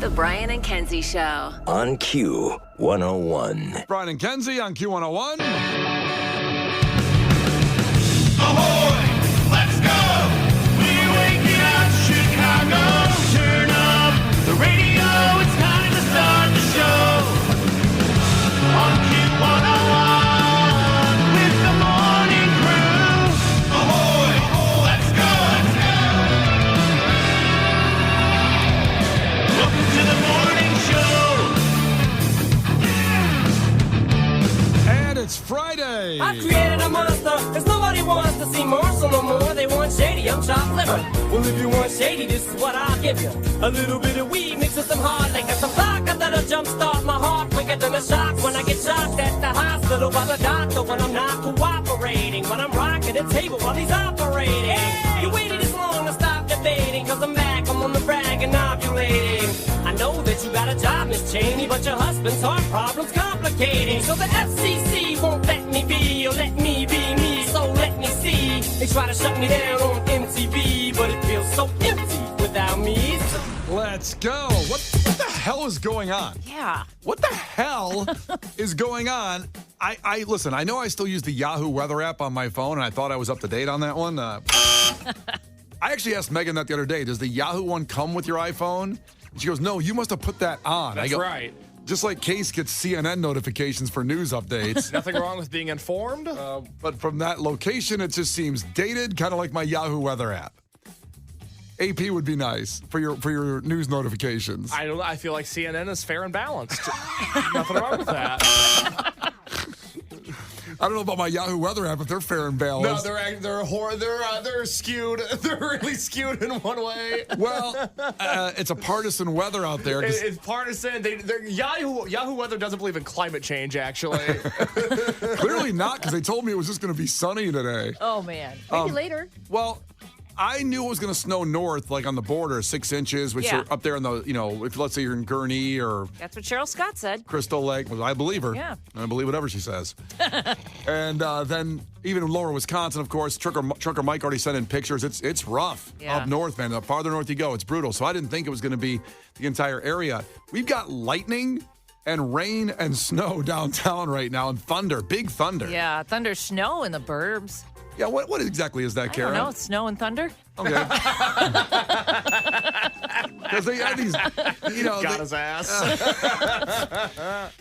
The Brian and Kenzie Show. On Q101. Brian and Kenzie on Q101. Ahoy! Let's go! We're waking up Chicago. Turn up the radio. It's time to start the show. On Q101 with the morning crew. Ahoy! Let's go! Let's go! Welcome to the morning show. And it's Friday. I created a monster, cause nobody wants to see Marshall no more. They want shady, I'm chopped liver. Well, if you want shady, this is what I'll give you. A little bit of weed mixed with some hard liquor, some vodka that'll jumpstart my heart quicker than a shock when I get shocked at the hospital by the doctor when I'm not cooperating. When I'm rocking the table while he's operating. Hey! You waited this long to stop debating, cause I'm back, I'm on the brag and ovulating. I know that you got a job, Miss Cheney, but your husband's heart problem's complicating. So the FCC won't let me be, or let me be me, so let me see. They try to shut me down on MTV, but it feels so empty without me. Let's go. What the hell is going on? Yeah. What the hell is going on? I listen, I know I still use the Yahoo weather app on my phone, and I thought I was up to date on that one. I actually asked Megan that the other day. Does the Yahoo one come with your iPhone? And she goes, no, you must have put that on. That's right. Just like Case gets CNN notifications for news updates. Nothing wrong with being informed. But from that location, it just seems dated, kind of like my Yahoo weather app. AP would be nice for your news notifications. I feel like CNN is fair and balanced. Nothing wrong with that. I don't know about my Yahoo weather app if they're fair and No, balanced. they're skewed. They're really skewed in one way. Well, it's a partisan weather out there. It's partisan. Yahoo Weather doesn't believe in climate change, actually. Clearly not, because they told me it was just going to be sunny today. Oh, man. Maybe later. Well, I knew it was going to snow north, like on the border, 6 inches, which Yeah. are up there in the, if let's say you're in Gurnee or That's what Cheryl Scott said. Crystal Lake. Well, I believe her. Yeah. I believe whatever she says. And then even in lower Wisconsin, of course, Trucker Mike already sent in pictures. It's rough up north, man. The farther north you go, it's brutal. So I didn't think it was going to be the entire area. We've got lightning and rain and snow downtown right now, and thunder, big thunder. Yeah, thunder, snow in the burbs. Yeah, what exactly is that, I Kara? don't know. It's snow and thunder. Okay. Because they had these, Got his ass.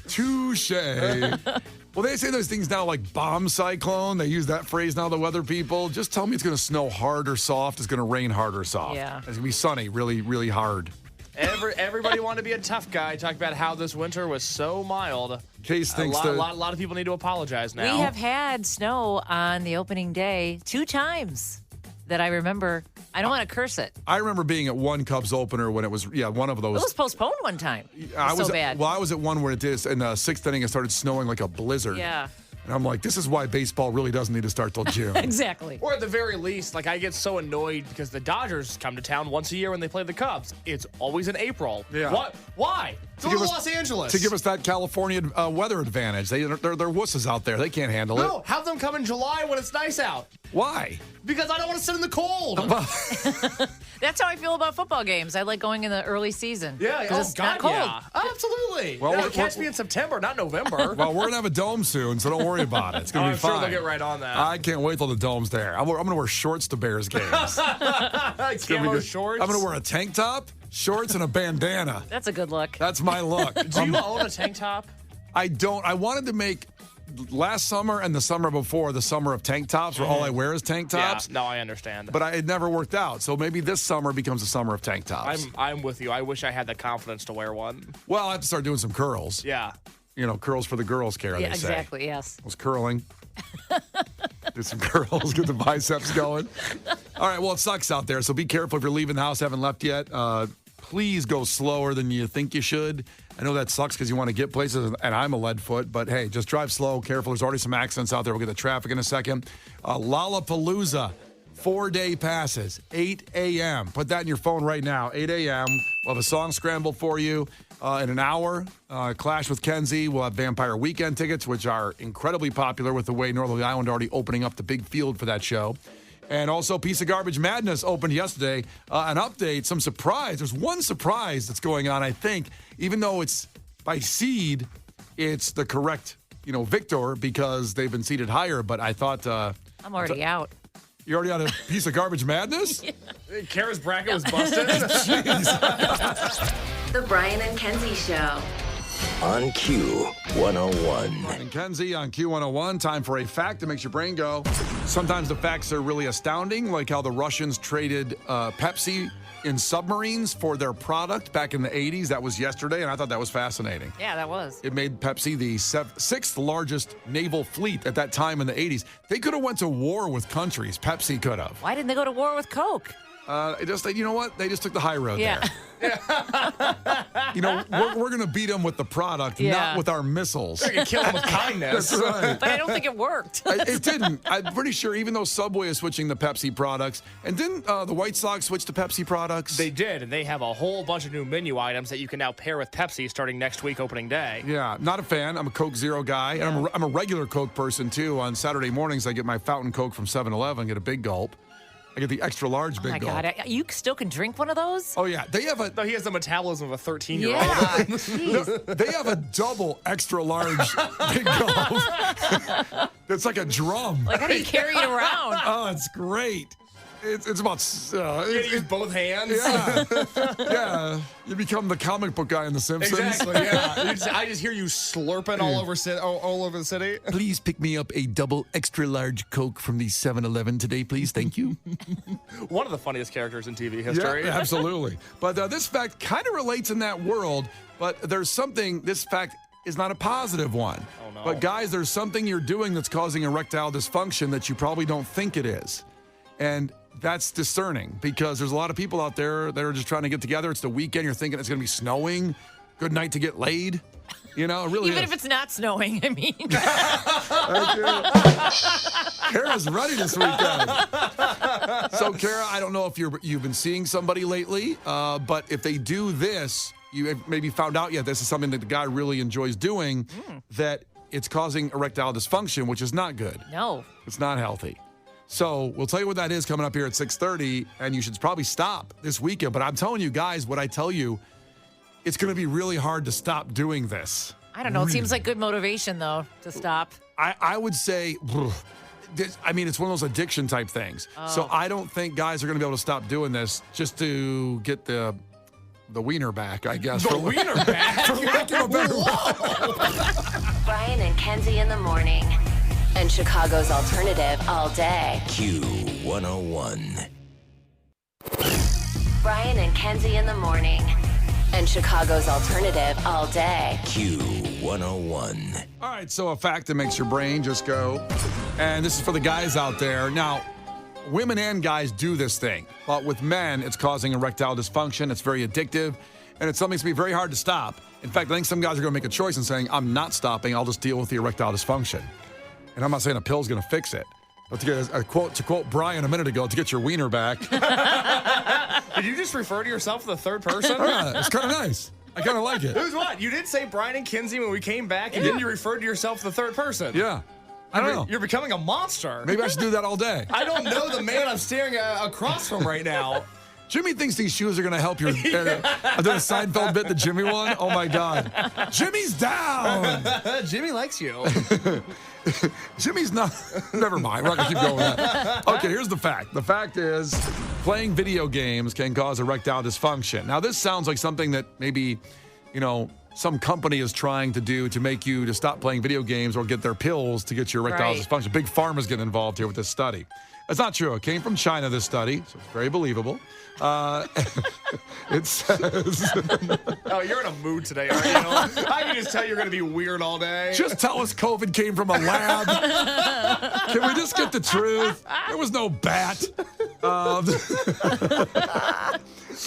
touche. Well, they say those things now like bomb cyclone. They use that phrase now, the weather people. Just tell me it's going to snow hard or soft. It's going to rain hard or soft. Yeah. It's going to be sunny, really, really hard. Everybody wanted to be a tough guy. Talk about how this winter was so mild. Case thinks a lot of people need to apologize now. We have had snow on the opening day 2 times that I remember. I don't want to curse it. I remember being at one Cubs opener when it was, one of It those. was postponed one time. I was so bad. Well, I was at one where it did. In the 6th inning, it started snowing like a blizzard. Yeah. And I'm like, this is why baseball really doesn't need to start till June. Exactly. Or at the very least, I get so annoyed because the Dodgers come to town once a year when they play the Cubs. It's always in April. Yeah. What? Why? Go to Los Angeles. To give us that California weather advantage. They're wusses out there. They can't handle it. No, have them come in July when it's nice out. Why? Because I don't want to sit in the cold. That's how I feel about football games. I like going in the early season. Yeah, because it's not cold. yeah. Absolutely. Well, Well, we're- catch me in September, not November. Well, we're going to have a dome soon, so don't worry about it. It's going to I'm be fine. sure they'll get right on that. I can't wait till the dome's there. I'm going to wear shorts to Bears games. It's gonna be Camo good. shorts. I'm going to wear a tank top, shorts, and a bandana. That's a good look. That's my look. Do you own a tank top? I don't. I wanted to make last summer and the summer before the summer of tank tops, where all I wear is tank tops. Yeah, no, I understand. But it never worked out. So maybe this summer becomes the summer of tank tops. I'm with you. I wish I had the confidence to wear one. Well, I have to start doing some curls. Yeah. Curls for the girls, Kara, Yeah, they say. exactly. Yes. I was curling. Do some curls, get the biceps going. All right, well, it sucks out there, so be careful if you're leaving the house, haven't left yet. Please go slower than you think you should. I know that sucks because you want to get places, and I'm a lead foot, but hey, just drive slow, careful. There's already some accidents out there. We'll get the traffic in a second. Lollapalooza, 4-day passes, 8 a.m. Put that in your phone right now, 8 a.m. We'll have a song scramble for you in an hour. Clash with Kenzie. We'll have Vampire Weekend tickets, which are incredibly popular with the way Northerly Island already opening up the big field for that show. And also, Piece of Garbage Madness opened yesterday. An update, some surprise. There's one surprise that's going on, I think. Even though it's by seed, it's the correct, victor because they've been seeded higher. But I thought... I'm already out. You're already on a Piece of Garbage Madness? Kara's bracket was busted. The Brian and Kenzie Show. On Q101. Brian and Kenzie on Q101. Time for a fact that makes your brain go. Sometimes the facts are really astounding, like how the Russians traded Pepsi in submarines for their product back in the 80s. That was yesterday, and I thought that was fascinating. Yeah, that was. It made Pepsi the sixth largest naval fleet at that time in the 80s. They could have went to war with countries. Pepsi could have. Why didn't they go to war with Coke? You know what? They just took the high road Yeah. there. We're going to beat them with the product, not with our missiles. You can kill them with kindness. That's right. But I don't think it worked. It didn't. I'm pretty sure even though Subway is switching to Pepsi products, and didn't the White Sox switch to Pepsi products? They did, and they have a whole bunch of new menu items that you can now pair with Pepsi starting next week, opening day. Yeah, not a fan. I'm a Coke Zero guy, and I'm a regular Coke person, too. On Saturday mornings, I get my fountain Coke from 7-Eleven, get a big gulp. I get the extra large big gulp. Oh, my God. You still can drink one of those? Oh, yeah. They have No, he has the metabolism of a 13-year-old. Yeah. Jeez. They have a double extra large big gulp. It's like a drum. Like, how do you carry it around? Oh, it's great. It's about... You use both hands. Yeah. You become the comic book guy in The Simpsons. Exactly, yeah. I just hear you slurping all over the city. Please pick me up a double extra large Coke from the 7-Eleven today, please. Thank you. One of the funnious characters in TV history. Yeah, absolutely. But this fact kind of relates in that world, but there's something, this fact is not a positive one. Oh, no. But guys, there's something you're doing that's causing erectile dysfunction that you probably don't think it is. And that's discerning because there's a lot of people out there that are just trying to get together. It's the weekend. You're thinking it's going to be snowing. Good night to get laid. It really Even is. if it's not snowing, I mean. Kara's ready this weekend. So, Kara, I don't know if you've been seeing somebody lately, but if they do this, you have maybe found out yet this is something that the guy really enjoys doing, that it's causing erectile dysfunction, which is not good. No. It's not healthy. So we'll tell you what that is coming up here at 6:30, and you should probably stop this weekend. But I'm telling you guys, what I tell you, it's going to be really hard to stop doing this. I don't know. It seems like good motivation, though, to stop. I would say, it's one of those addiction type things. So I don't think guys are going to be able to stop doing this just to get the wiener back, I guess. The wiener back? For lack of a better word. Brian and Kenzie in the morning. And Chicago's alternative all day. Q101. Brian and Kenzie in the morning. And Chicago's alternative all day. Q101. All right, so a fact that makes your brain just go. And this is for the guys out there. Now, women and guys do this thing. But with men, it's causing erectile dysfunction. It's very addictive. And it's something that's going to be very hard to stop. In fact, I think some guys are going to make a choice and saying, I'm not stopping. I'll just deal with the erectile dysfunction. And I'm not saying a pill's going to fix it. But to quote Brian a minute ago, to get your wiener back. Did you just refer to yourself as the third person? Yeah, it's kind of nice. I kind of like it. Who's what? You did say Brian and Kenzie when we came back, and then you referred to yourself as the third person. Yeah. I don't know. You're becoming a monster. Maybe I should do that all day. I don't know the man I'm staring across from right now. Jimmy thinks these shoes are going to help your... I did a Seinfeld bit, the Jimmy one. Oh, my God. Jimmy's down. Jimmy likes you. Jimmy's not... Never mind. We're not going to keep going with that. Okay, here's the fact. The fact is playing video games can cause erectile dysfunction. Now, this sounds like something that maybe, some company is trying to do to make you to stop playing video games or get their pills to get your erectile dysfunction. Big Pharma's getting involved here with this study. That's not true. It came from China, this study, so it's very believable. It says... Oh, you're in a mood today, aren't you? I can just tell you're going to be weird all day. Just tell us COVID came from a lab. Can we just get the truth? There was no bat. So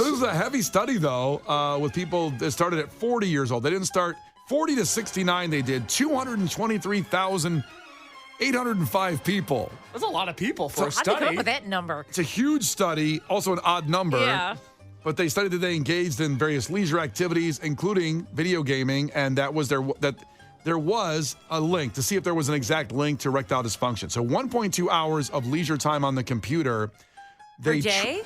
this is a heavy study, though, with people that started at 40 years old. They didn't start 40 to 69. They did 223,805 people. That's a lot of people for a How'd they come up study. with that number? It's a huge study, also an odd number. Yeah. But they studied that they engaged in various leisure activities, including video gaming, and that was there was a link to see if there was an exact link to erectile dysfunction. So 1.2 hours of leisure time on the computer. Per day?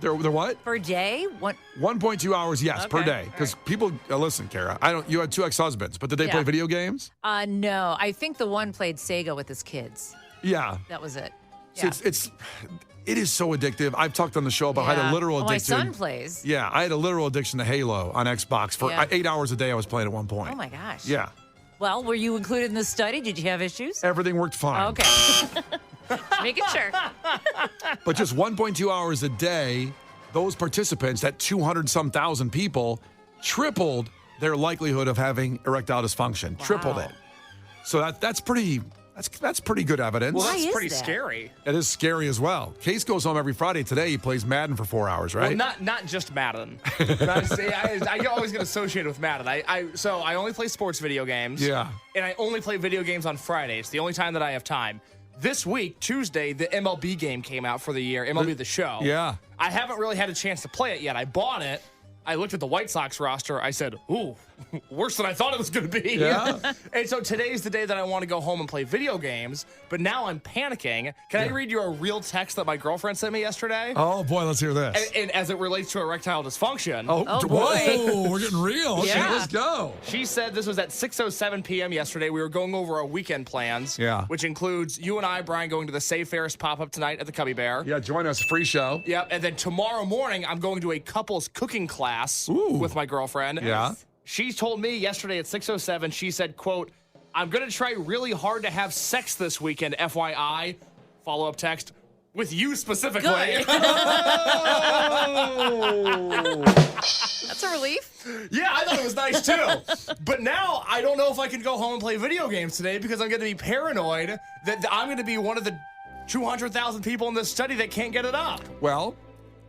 They're what? Per day? 1.2 hours, yes, per Okay. day. Because people, listen, Kara, you had 2 ex-husbands, but did they Yeah. play video games? No. I think the one played Sega with his kids. Yeah. That was it. So Yeah. it is so addictive. I've talked on the show about I had a Yeah. literal Well, addiction. my son plays. Yeah, I had a literal addiction to Halo on Xbox for Yeah. 8 hours a day. I was playing at one point. Oh, my gosh. Yeah. Well, were you included in this study? Did you have issues? Everything worked fine. Okay. Making sure. But just 1.2 hours a day, those participants, that 200-some thousand people, tripled their likelihood of having erectile dysfunction. Tripled it. So that's pretty good evidence. Well, Why that's is pretty that? scary. It is scary as well. Case goes home every Friday. Today he plays Madden for 4 hours, right? Well, not just Madden. I always get associated with Madden. So I only play sports video games. Yeah. And I only play video games on Fridays. The only time that I have time. This week, Tuesday, the MLB game came out for the year. MLB The Show. Yeah. I haven't really had a chance to play it yet. I bought it. I looked at the White Sox roster. I said, ooh, worse than I thought it was going to be. Yeah. And so today's the day that I want to go home and play video games, but now I'm panicking. Can I read you a real text that my girlfriend sent me yesterday? Oh, boy, let's hear this. And as it relates to erectile dysfunction. Oh, whoa, we're getting real. Okay, Yeah. let's go. She said this was at 6:07 p.m. yesterday. We were going over our weekend plans, Yeah. which includes you and I, Brian, going to the Save Ferris pop-up tonight at the Cubby Bear. Yeah, join us. Free show. Yep, and then tomorrow morning, I'm going to a couples cooking class with my girlfriend. Yeah. She told me yesterday at 6:07, she said, quote, I'm going to try really hard to have sex this weekend, FYI. Follow-up text, with you specifically. Good. That's a relief. Yeah, I thought it was nice too. But now I don't know if I can go home and play video games today because I'm going to be paranoid that I'm going to be one of the 200,000 people in this study that can't get it up. Well,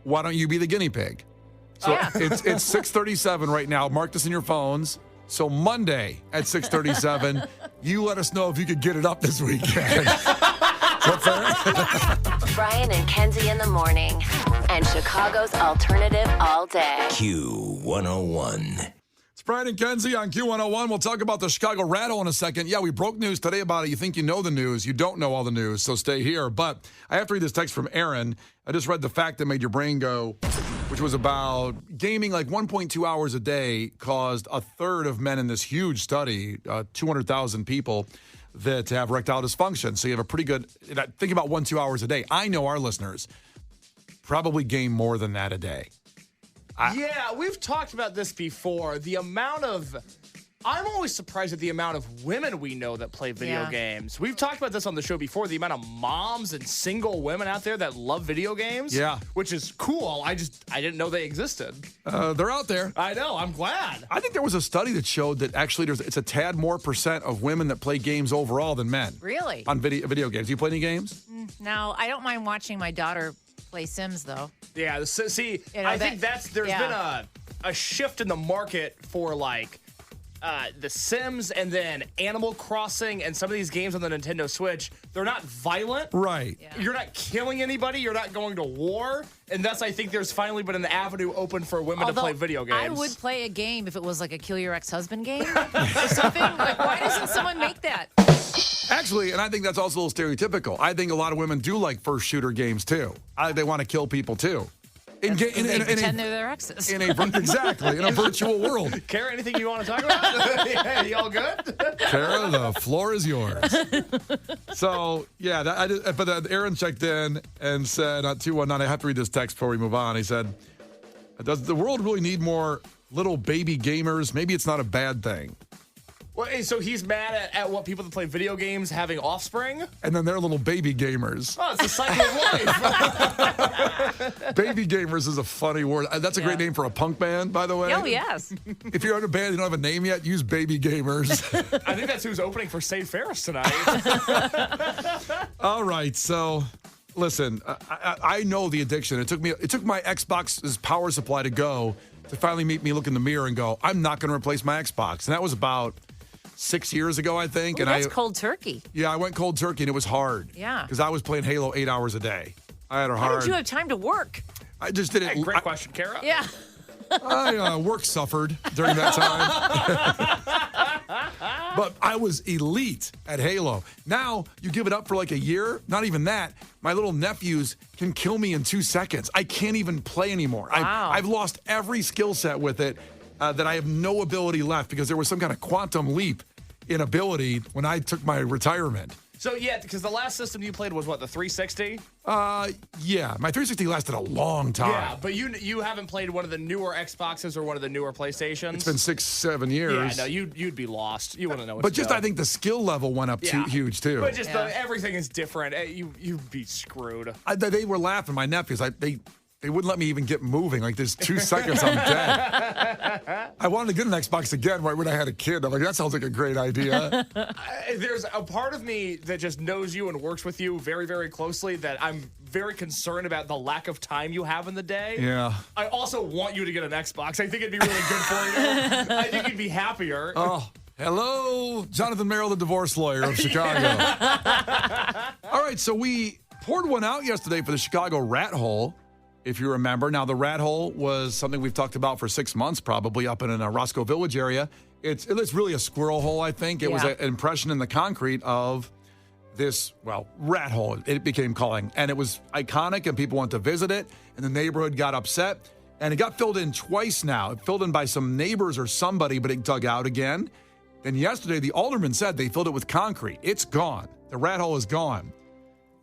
why don't you be the guinea pig? So Yeah. it's 6:37 right now. Mark this in your phones. So Monday at 6:37, you let us know if you could get it up this weekend. Is that fair? Brian and Kenzie in the morning. And Chicago's alternative all day. Q101. It's Brian and Kenzie on Q101. We'll talk about the Chicago Rattle in a second. Yeah, we broke news today about it. You think you know the news. You don't know all the news, so stay here. But I have to read this text from Aaron. I just read the fact that made your brain go, which was about gaming like 1.2 hours a day caused a third of men in this huge study, 200,000 people, that have erectile dysfunction. So you have a pretty good, think about 1-2 hours a day. I know our listeners probably game more than that a day. Yeah, we've talked about this before. I'm always surprised at the amount of women we know that play video Yeah. games. We've talked about this on the show before, the amount of moms and single women out there that love video games. Yeah. Which is cool. I didn't know they existed. They're out there. I know, I'm glad. I think there was a study that showed that actually it's a tad more percent of women that play games overall than men. Really? On video games. Do you play any games? No, I don't mind watching my daughter play Sims, though. Yeah, see, You know, I think there's yeah. been a shift in the market for like The Sims and then Animal Crossing and some of these games on the Nintendo Switch. They're not violent. Right. Yeah. You're not killing anybody. You're not going to war. And thus, I think there's finally been an avenue open for women to play video games. I would play a game if it was like a kill your ex-husband game or something. Like, why doesn't someone make that? Actually, and I think that's also a little stereotypical. I think a lot of women do like first shooter games too. They want to kill people too. They pretend they're their exes. Exactly, in a virtual world. Kara, anything you want to talk about? Yeah, you all good? Kara, the floor is yours. So, yeah, but Aaron checked in and said, 219, I have to read this text before we move on. He said, does the world really need more little baby gamers? Maybe it's not a bad thing. Well, so he's mad at what people that play video games having offspring? And then they're little baby gamers. Oh, it's a cycle of life. Baby gamers is a funny word. That's a great name for a punk band, by the way. Oh, yes. If you're in a band, you don't have a name yet, use baby gamers. I think that's who's opening for Save Ferris tonight. All right, so listen, I know the addiction. It took my Xbox's power supply to go to finally make me look in the mirror and go, I'm not going to replace my Xbox. And that was about 6 years ago, I think. Ooh, And that's cold turkey. Yeah, I went cold turkey, and it was hard. Yeah. Because I was playing Halo 8 hours a day. I had a hard. How did you have time to work? I just did it. Hey, great question, Kara. Yeah. Work suffered during that time. But I was elite at Halo. Now, you give it up for like a year, not even that. My little nephews can kill me in 2 seconds. I can't even play anymore. Wow. I've lost every skill set with it that I have no ability left because there was some kind of quantum leap in ability when I took my retirement. So, yeah, because the last system you played was what, the 360? Yeah, my 360 lasted a long time. Yeah, but you haven't played one of the newer Xboxes or one of the newer PlayStations? It's been 6-7 years. Yeah, no, you'd be lost. You wouldn't know what But to just do. I think the skill level went up too huge too. But just everything is different. You'd be screwed. They were laughing, my nephews. They wouldn't let me even get moving. Like, there's 2 seconds, I'm dead. I wanted to get an Xbox again right when I had a kid. I'm like, that sounds like a great idea. There's a part of me that just knows you and works with you very, very closely that I'm very concerned about the lack of time you have in the day. Yeah. I also want you to get an Xbox. I think it'd be really good for you. I think you'd be happier. Oh, hello, Jonathan Merrill, the divorce lawyer of Chicago. All right, so we poured one out yesterday for the Chicago Rat Hole, if you remember. Now, the Rat Hole was something we've talked about for 6 months, probably up in a Roscoe Village area. It's really a squirrel hole, I think. It was an impression in the concrete of this, rat hole, it became calling. And it was iconic, and people went to visit it, and the neighborhood got upset. And it got filled in twice now. It filled in by some neighbors or somebody, but it dug out again. Then yesterday, the alderman said they filled it with concrete. It's gone. The rat hole is gone.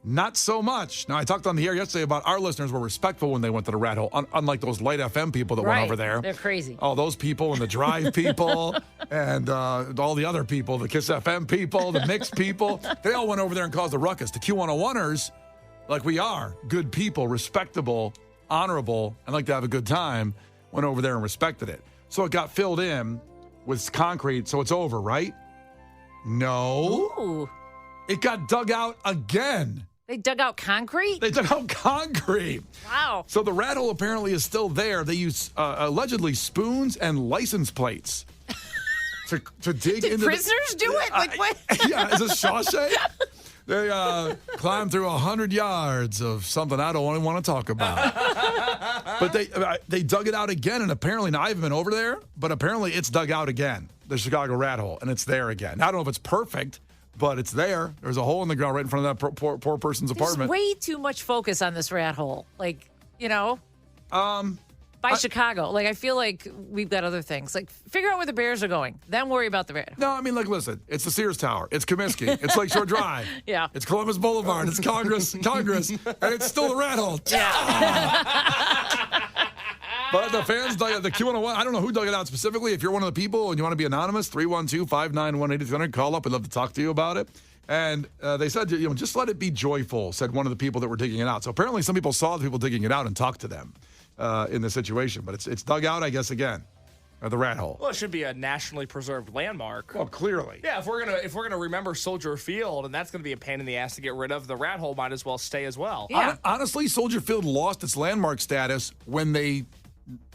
Not so much. Now, I talked on the air yesterday about our listeners were respectful when they went to the rat hole, unlike those Light FM people that went over there. They're crazy. Oh, those people and the Drive people and all the other people, the Kiss FM people, the Mix people, they all went over there and caused a ruckus. The Q101ers, like we are, good people, respectable, honorable, and like to have a good time, went over there and respected it. So it got filled in with concrete, so it's over, right? No. Ooh. It got dug out again. They dug out concrete? They dug out concrete. Wow. So the rat hole apparently is still there. They use allegedly spoons and license plates to dig into prisoners do it? Like what? Yeah, is this Shawshank? They climbed through 100 yards of something I don't even want to talk about. But they dug it out again, and apparently, now I haven't been over there, but apparently it's dug out again, the Chicago rat hole, and it's there again. Now, I don't know if it's perfect, but it's there. There's a hole in the ground right in front of that poor person's apartment. There's way too much focus on this rat hole. Like, by Chicago. Like, I feel like we've got other things. Like, figure out where the Bears are going. Then worry about the rat hole. No, I mean, like, listen, it's the Sears Tower. It's Comiskey. It's Lakeshore Drive. Yeah. It's Columbus Boulevard. It's Congress, and it's still the rat hole. But the fans dug it, the Q101, I don't know who dug it out specifically. If you're one of the people and you want to be anonymous, 312-591-8300, call up. We'd love to talk to you about it. And they said, just let it be joyful, said one of the people that were digging it out. So apparently some people saw the people digging it out and talked to them in the situation. But it's dug out, I guess, again, the rat hole. Well, it should be a nationally preserved landmark. Well, clearly. Yeah, if we're gonna remember Soldier Field, and that's gonna be a pain in the ass to get rid of, the rat hole might as well stay as well. Yeah. Honestly, Soldier Field lost its landmark status when they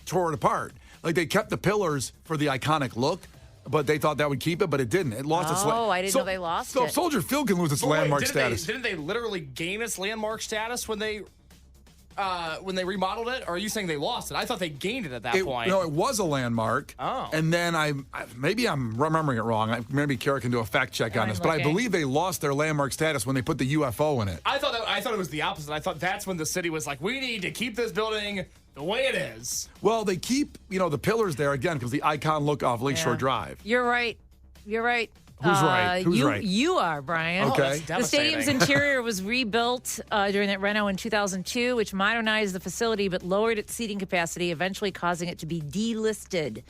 tore it apart. Like, they kept the pillars for the iconic look, but they thought that would keep it, but it didn't. It lost its I didn't know they lost so it. Soldier Field can lose its But wait, landmark status. Didn't they literally gain its landmark status when they remodeled it? Or are you saying they lost it? I thought they gained it at that point. No, it was a landmark. Oh. And then maybe I'm remembering it wrong. Maybe Kara can do a fact check on this, but I believe they lost their landmark status when they put the UFO in it. I thought it was the opposite. I thought that's when the city was like, we need to keep this building the way it is. Well, they keep, the pillars there again because the icon look off Lakeshore Drive. You're right. Who's right? Who's right? You are, Brian. Okay. That's The stadium's devastating. interior was rebuilt during that reno in 2002, which modernized the facility but lowered its seating capacity, eventually causing it to be delisted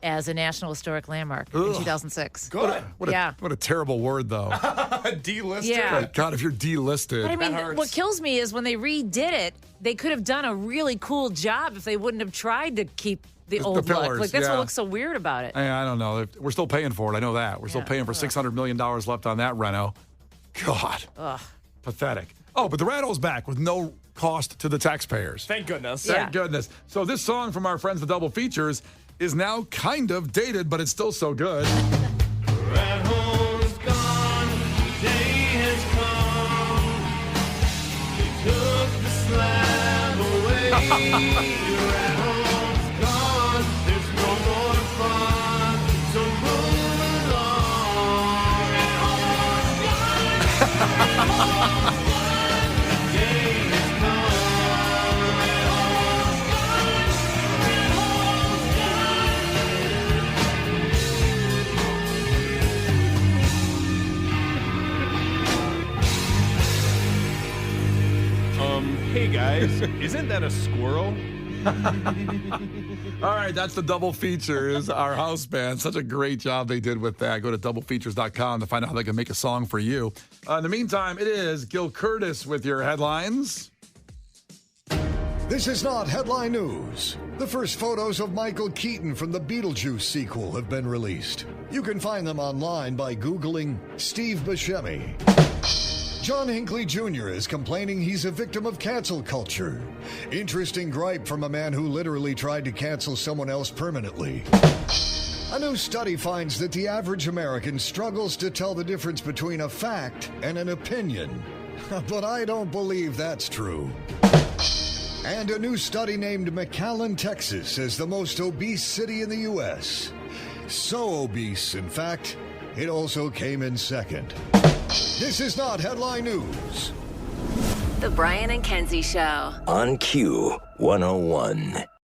as a National Historic Landmark in 2006. Good. What a terrible word, though. Delisted. Yeah. Like, God, if you're delisted. But I mean, hurts. what kills me is when they redid it, they could have done a really cool job if they wouldn't have tried to keep the old pillars, look. Like, that's yeah. what looks so weird about it. I don't know. We're still paying for it. I know that. We're still paying for $600 million left on that reno. God. Pathetic. Oh, but the rat hole's back with no cost to the taxpayers. Thank goodness. Yeah. Thank goodness. So this song from our friends, the Double Features, is now kind of dated, but it's still so good. Rat hole's gone, the day has come. They took the slab away. Rat hole's gone, there's no more fun. So move Hey guys, isn't that a squirrel? All right, that's the Double Features, our house band. Such a great job they did with that. Go to doublefeatures.com to find out how they can make a song for you. In the meantime, it is Gil Curtis with your headlines. This is not headline news. The first photos of Michael Keaton from the Beetlejuice sequel have been released. You can find them online by Googling Steve Buscemi. John Hinckley Jr. is complaining he's a victim of cancel culture. Interesting gripe from a man who literally tried to cancel someone else permanently. A new study finds that the average American struggles to tell the difference between a fact and an opinion. But I don't believe that's true. And a new study named McAllen, Texas, as the most obese city in the U.S. So obese, in fact, it also came in second. This is not headline news. The Brian and Kenzie Show. On Q 101.